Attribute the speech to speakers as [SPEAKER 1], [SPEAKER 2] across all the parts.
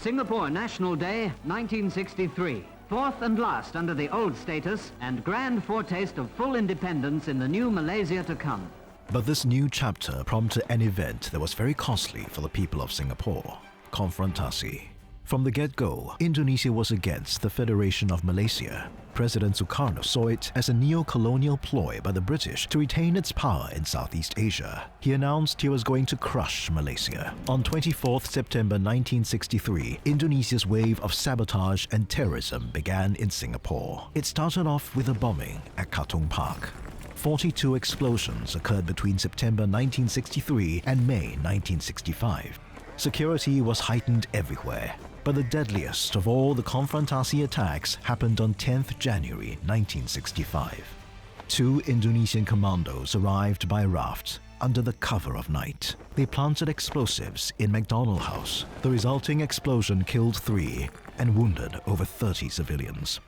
[SPEAKER 1] Singapore National Day, 1963. Fourth and last under the old status and grand foretaste of full independence in the new Malaysia to come.
[SPEAKER 2] But this new chapter prompted an event that was very costly for the people of Singapore: Konfrontasi. From the get-go, Indonesia was against the Federation of Malaysia. President Sukarno saw it as a neo-colonial ploy by the British to retain its power in Southeast Asia. He announced he was going to crush Malaysia. On 24th September 1963, Indonesia's wave of sabotage and terrorism began in Singapore. It started off with a bombing at Katong Park. 42 explosions occurred between September 1963 and May 1965. Security was heightened everywhere. But the deadliest of all the Konfrontasi attacks happened on 10th January 1965. Two Indonesian commandos arrived by raft under the cover of night. They planted explosives in McDonald House. The resulting explosion killed 3 and wounded over 30 civilians.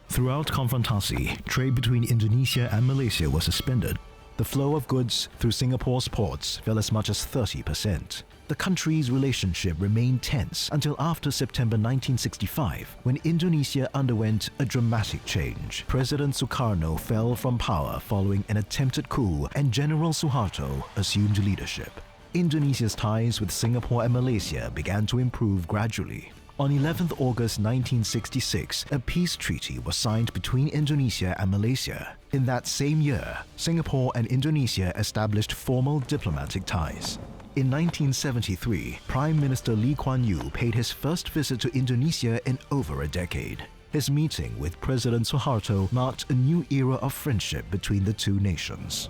[SPEAKER 2] Throughout Konfrontasi, trade between Indonesia and Malaysia was suspended. The flow of goods through Singapore's ports fell as much as 30%. The country's relationship remained tense until after September 1965, when Indonesia underwent a dramatic change. President Sukarno fell from power following an attempted coup, and General Suharto assumed leadership. Indonesia's ties with Singapore and Malaysia began to improve gradually. On 11th August 1966, a peace treaty was signed between Indonesia and Malaysia. In that same year, Singapore and Indonesia established formal diplomatic ties. In 1973, Prime Minister Lee Kuan Yew paid his first visit to Indonesia in over a decade. His meeting with President Suharto marked a new era of friendship between the two nations.